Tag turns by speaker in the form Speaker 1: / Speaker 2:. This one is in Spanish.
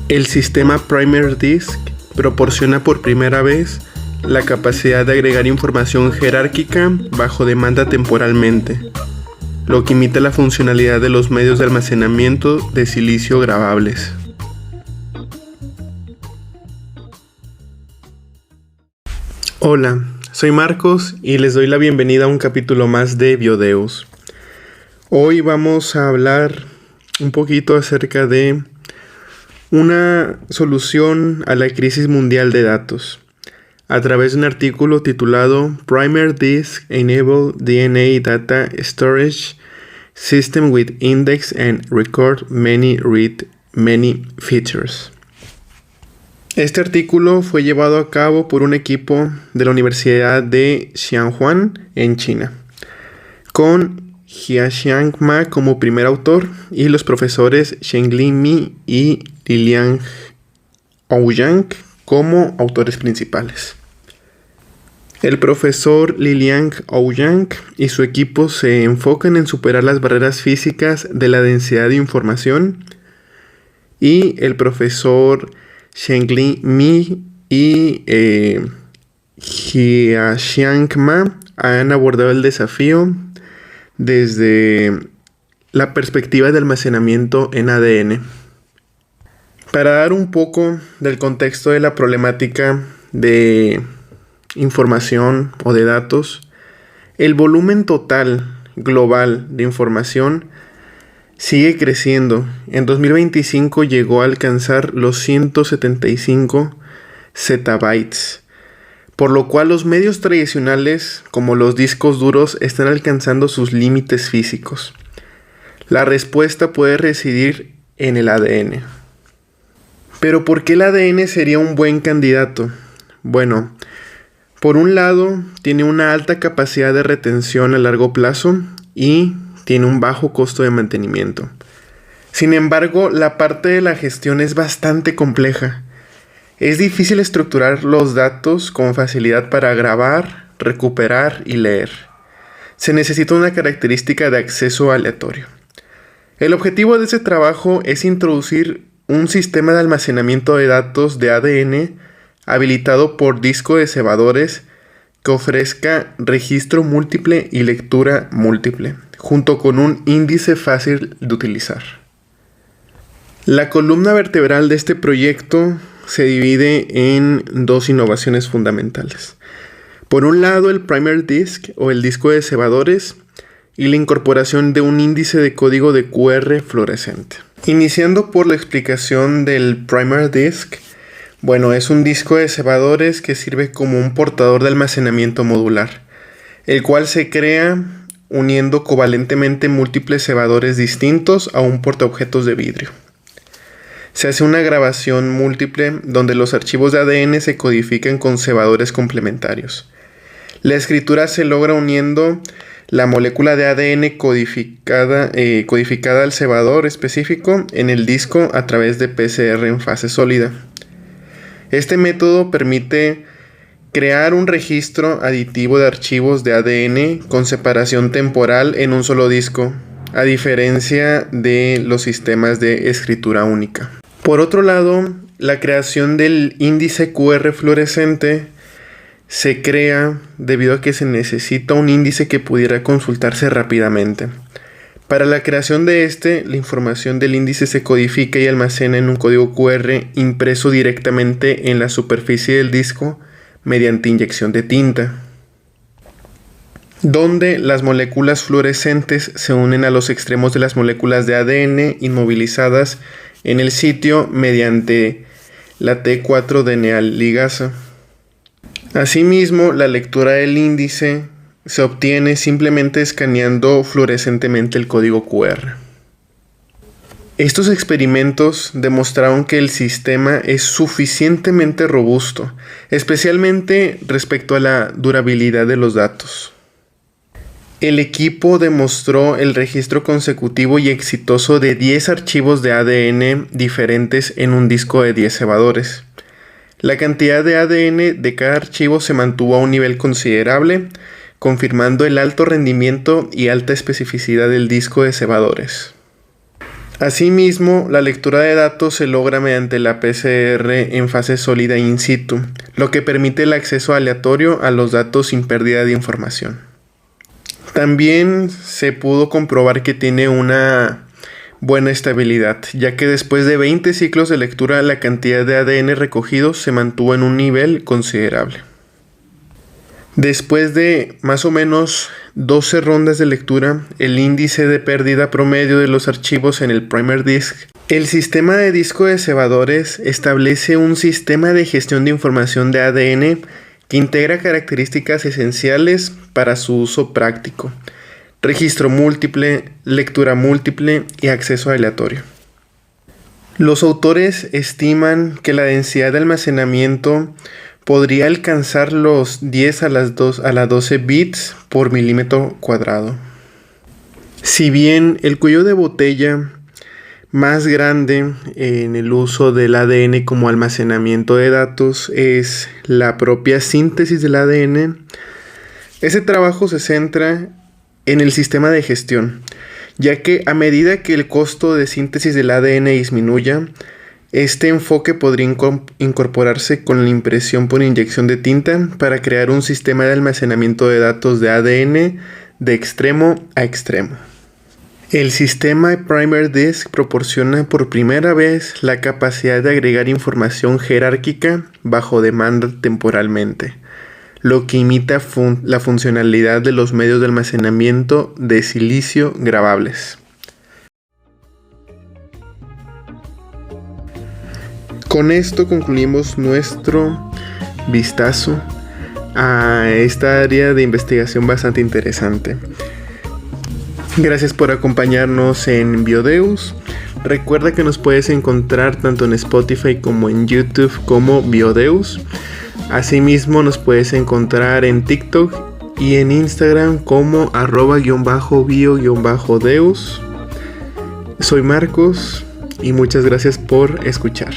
Speaker 1: El sistema Primer Disk proporciona por primera vez la capacidad de agregar información jerárquica bajo demanda temporalmente, lo que imita la funcionalidad de los medios de almacenamiento de silicio grabables. Hola, soy Marcos y les doy la bienvenida a un capítulo más de Biodeus. Hoy vamos a hablar un poquito acerca de una solución a la crisis mundial de datos, a través de un artículo titulado Primer Disk Enable DNA Data Storage System with Index and Record Many Read Many Features. Este artículo fue llevado a cabo por un equipo de la Universidad de Xianhuan en China, con Jiaxiang Ma como primer autor y los profesores Zhengli Mi y Liliang Ouyang como autores principales. El profesor Liliang Ouyang y su equipo se enfocan en superar las barreras físicas de la densidad de información, y el profesor Zhengli Mi y Jiaxiang Ma han abordado el desafío desde la perspectiva de almacenamiento en ADN. Para dar un poco del contexto de la problemática de información o de datos, el volumen total global de información sigue creciendo. En 2025 llegó a alcanzar los 175 zettabytes, por lo cual los medios tradicionales, como los discos duros, están alcanzando sus límites físicos. La respuesta puede residir en el ADN. Pero ¿por qué el ADN sería un buen candidato? Bueno, por un lado, tiene una alta capacidad de retención a largo plazo y tiene un bajo costo de mantenimiento. Sin embargo, la parte de la gestión es bastante compleja. Es difícil estructurar los datos con facilidad para grabar, recuperar y leer. Se necesita una característica de acceso aleatorio. El objetivo de este trabajo es introducir un sistema de almacenamiento de datos de ADN habilitado por disco de cebadores que ofrezca registro múltiple y lectura múltiple, junto con un índice fácil de utilizar. La columna vertebral de este proyecto se divide en dos innovaciones fundamentales. Por un lado, el Primer Disk o el disco de cebadores y la incorporación de un índice de código de QR fluorescente. Iniciando por la explicación del Primer Disk, es un disco de cebadores que sirve como un portador de almacenamiento modular, el cual se crea uniendo covalentemente múltiples cebadores distintos a un portaobjetos de vidrio. Se hace una grabación múltiple donde los archivos de ADN se codifican con cebadores complementarios. La escritura se logra uniendo la molécula de ADN codificada al cebador específico en el disco a través de PCR en fase sólida. Este método permite crear un registro aditivo de archivos de ADN con separación temporal en un solo disco, a diferencia de los sistemas de escritura única. Por otro lado, la creación del índice QR fluorescente se crea debido a que se necesita un índice que pudiera consultarse rápidamente. Para la creación de la información del índice se codifica y almacena en un código QR impreso directamente en la superficie del disco mediante inyección de tinta, donde las moléculas fluorescentes se unen a los extremos de las moléculas de ADN inmovilizadas en el sitio mediante la T4-DNA ligasa. Asimismo, la lectura del índice se obtiene simplemente escaneando fluorescentemente el código QR. Estos experimentos demostraron que el sistema es suficientemente robusto, especialmente respecto a la durabilidad de los datos. El equipo demostró el registro consecutivo y exitoso de 10 archivos de ADN diferentes en un disco de 10 cebadores. La cantidad de ADN de cada archivo se mantuvo a un nivel considerable, confirmando el alto rendimiento y alta especificidad del disco de cebadores. Asimismo, la lectura de datos se logra mediante la PCR en fase sólida in situ, lo que permite el acceso aleatorio a los datos sin pérdida de información. También se pudo comprobar que tiene una buena estabilidad, ya que después de 20 ciclos de lectura la cantidad de ADN recogido se mantuvo en un nivel considerable. Después de más o menos 12 rondas de lectura, el índice de pérdida promedio de los archivos en el primer disk. El sistema de disco de cebadores establece un sistema de gestión de información de ADN que integra características esenciales para su uso práctico: registro múltiple, lectura múltiple y acceso aleatorio. Los autores estiman que la densidad de almacenamiento podría alcanzar los 10 a la 12 bits por milímetro cuadrado. Si bien el cuello de botella más grande en el uso del ADN como almacenamiento de datos es la propia síntesis del ADN, ese trabajo se centra en el sistema de gestión, ya que a medida que el costo de síntesis del ADN disminuya, este enfoque podría incorporarse con la impresión por inyección de tinta para crear un sistema de almacenamiento de datos de ADN de extremo a extremo. El sistema Primer Disk proporciona por primera vez la capacidad de agregar información jerárquica bajo demanda temporalmente, lo que imita la funcionalidad de los medios de almacenamiento de silicio grabables. Con esto concluimos nuestro vistazo a esta área de investigación bastante interesante. Gracias por acompañarnos en Biodeus. Recuerda que nos puedes encontrar tanto en Spotify como en YouTube como Biodeus. Asimismo nos puedes encontrar en TikTok y en Instagram como @bio-deus. Soy Marcos y muchas gracias por escuchar.